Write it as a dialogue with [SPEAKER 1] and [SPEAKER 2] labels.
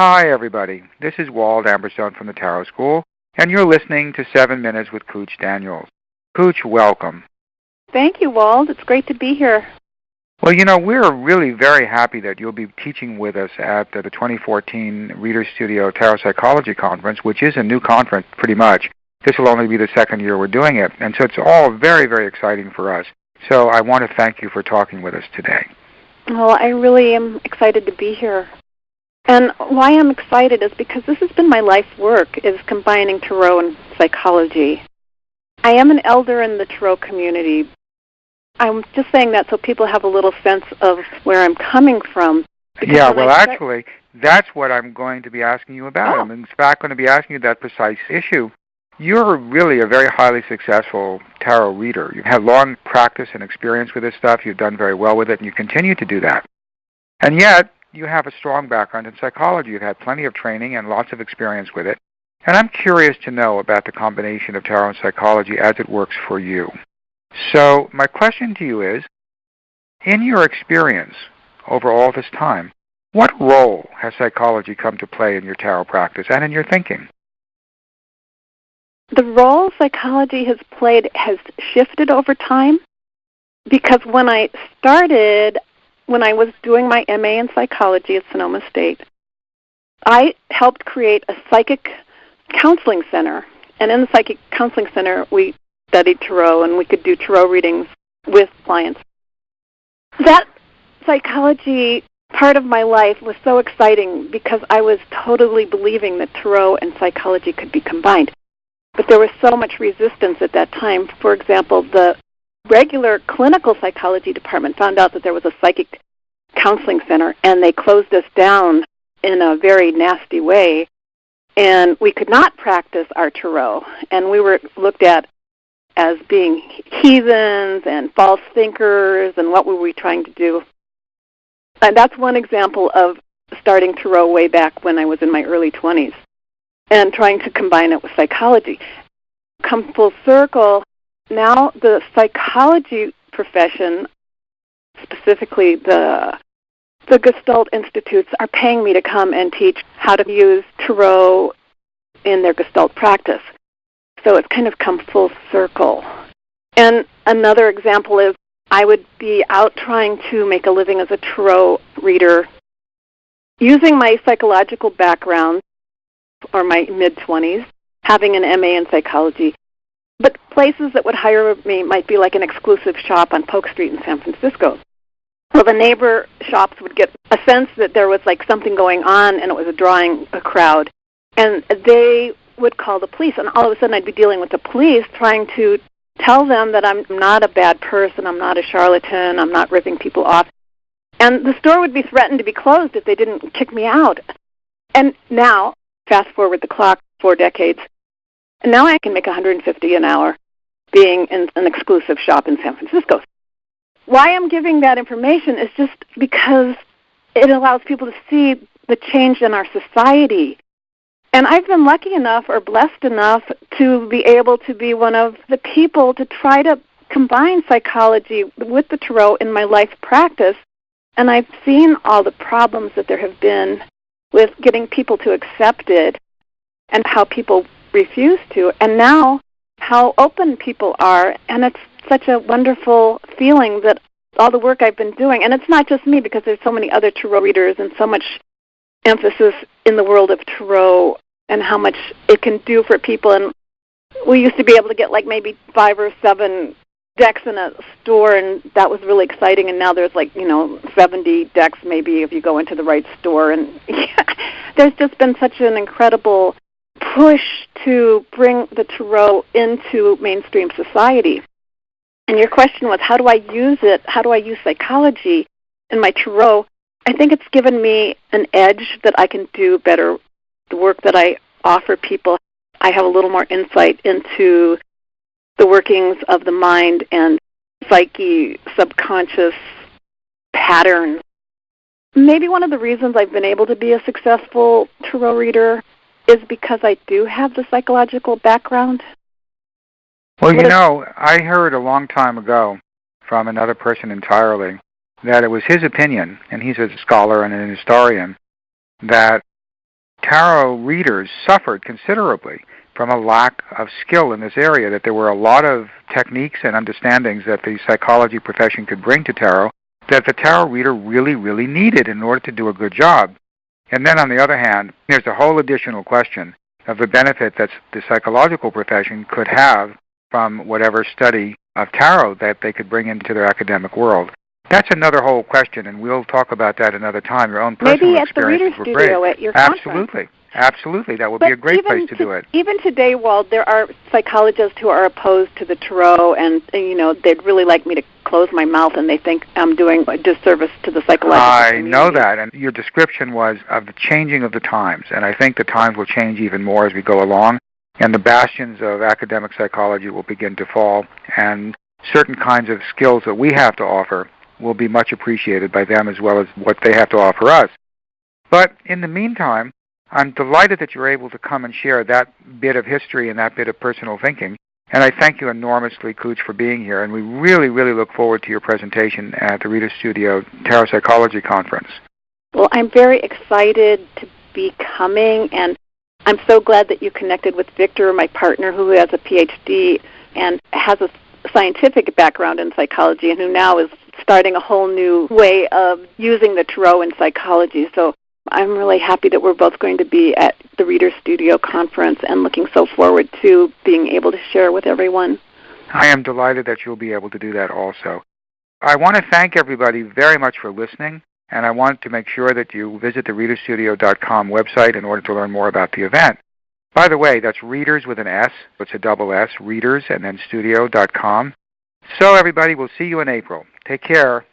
[SPEAKER 1] Hi, everybody. This is Wald Amberstone from the Tarot School, and you're listening to 7 Minutes with Kooch Daniels. Kooch, welcome.
[SPEAKER 2] Thank you, Wald. It's great to be here.
[SPEAKER 1] Well, we're really very happy that you'll be teaching with us at the 2014 Reader Studio Tarot Psychology Conference, which is a new conference pretty much. This will only be the second year we're doing it, and so it's all very, very exciting for us. So I want to thank you for talking with us today.
[SPEAKER 2] Well, I really am excited to be here. And why I'm excited is because this has been my life's work, is combining tarot and psychology. I am an elder in the tarot community. I'm just saying that so people have a little sense of where I'm coming from.
[SPEAKER 1] Yeah, well, actually, that's what I'm going to be asking you about.
[SPEAKER 2] Oh.
[SPEAKER 1] I'm in fact going to be asking you that precise issue. You're really a very highly successful tarot reader. You've had long practice and experience with this stuff. You've done very well with it, and you continue to do that. And yet, you have a strong background in psychology. You've had plenty of training and lots of experience with it. And I'm curious to know about the combination of tarot and psychology as it works for you. So my question to you is, in your experience over all this time, what role has psychology come to play in your tarot practice and in your thinking?
[SPEAKER 2] The role psychology has played has shifted over time, because when I was doing my MA in psychology at Sonoma State, I helped create a psychic counseling center. And in the psychic counseling center, we studied tarot, and we could do tarot readings with clients. That psychology part of my life was so exciting because I was totally believing that tarot and psychology could be combined. But there was so much resistance at that time. For example, the regular clinical psychology department found out that there was a psychic counseling center, and they closed us down in a very nasty way, and we could not practice our tarot, and we were looked at as being heathens and false thinkers, and what were we trying to do? And that's one example of starting tarot way back when I was in my early 20s and trying to combine it with psychology. Come full circle, now the psychology profession, specifically the Gestalt Institutes, are paying me to come and teach how to use tarot in their Gestalt practice. So it's kind of come full circle. And another example is I would be out trying to make a living as a tarot reader using my psychological background, or my mid-20s, having an MA in psychology. But places that would hire me might be like an exclusive shop on Polk Street in San Francisco. Well, the neighbor shops would get a sense that there was like something going on, and it was drawing a crowd. And they would call the police, and all of a sudden I'd be dealing with the police trying to tell them that I'm not a bad person, I'm not a charlatan, I'm not ripping people off. And the store would be threatened to be closed if they didn't kick me out. And now, fast forward the clock 4 decades, and now I can make $150 an hour being in an exclusive shop in San Francisco. Why I'm giving that information is just because it allows people to see the change in our society. And I've been lucky enough or blessed enough to be able to be one of the people to try to combine psychology with the tarot in my life practice. And I've seen all the problems that there have been with getting people to accept it and how people refuse to, and now how open people are. And it's such a wonderful feeling that all the work I've been doing, and it's not just me because there's so many other tarot readers and so much emphasis in the world of tarot and how much it can do for people. And we used to be able to get like maybe 5 or 7 decks in a store, and that was really exciting. And now there's 70 decks maybe if you go into the right store. And there's just been such an incredible push to bring the tarot into mainstream society. And your question was, how do I use it? How do I use psychology in my tarot? I think it's given me an edge that I can do better the work that I offer people. I have a little more insight into the workings of the mind and psyche, subconscious patterns. Maybe one of the reasons I've been able to be a successful tarot reader is because I do have the psychological background.
[SPEAKER 1] Well, I heard a long time ago from another person entirely that it was his opinion, and he's a scholar and an historian, that tarot readers suffered considerably from a lack of skill in this area, that there were a lot of techniques and understandings that the psychology profession could bring to tarot that the tarot reader really, really needed in order to do a good job. And then on the other hand, there's a whole additional question of the benefit that the psychological profession could have from whatever study of tarot that they could bring into their academic world. That's another whole question, and we'll talk about that another time. Your own personal
[SPEAKER 2] maybe
[SPEAKER 1] experiences
[SPEAKER 2] at the
[SPEAKER 1] were
[SPEAKER 2] Reader Studio
[SPEAKER 1] great.
[SPEAKER 2] at your conference.
[SPEAKER 1] Absolutely. Absolutely. That would be a great place to do it.
[SPEAKER 2] Even today, Wald, there are psychologists who are opposed to the tarot, and they'd really like me to close my mouth, and they think I'm doing a disservice to the psychological community.
[SPEAKER 1] I know that, and your description was of the changing of the times, and I think the times will change even more as we go along, and the bastions of academic psychology will begin to fall, and certain kinds of skills that we have to offer will be much appreciated by them as well as what they have to offer us. But in the meantime, I'm delighted that you're able to come and share that bit of history and that bit of personal thinking. And I thank you enormously, Kooch, for being here. And we really, really look forward to your presentation at the Reader Studio Tarot Psychology Conference.
[SPEAKER 2] Well, I'm very excited to be coming, and I'm so glad that you connected with Victor, my partner, who has a PhD and has a scientific background in psychology and who now is starting a whole new way of using the tarot in psychology. So I'm really happy that we're both going to be at the Reader Studio Conference and looking so forward to being able to share with everyone.
[SPEAKER 1] I am delighted that you'll be able to do that also. I want to thank everybody very much for listening, and I want to make sure that you visit the readerstudio.com website in order to learn more about the event. By the way, that's readers with an S. It's a double S, readers, and then studio.com. So everybody, we'll see you in April. Take care.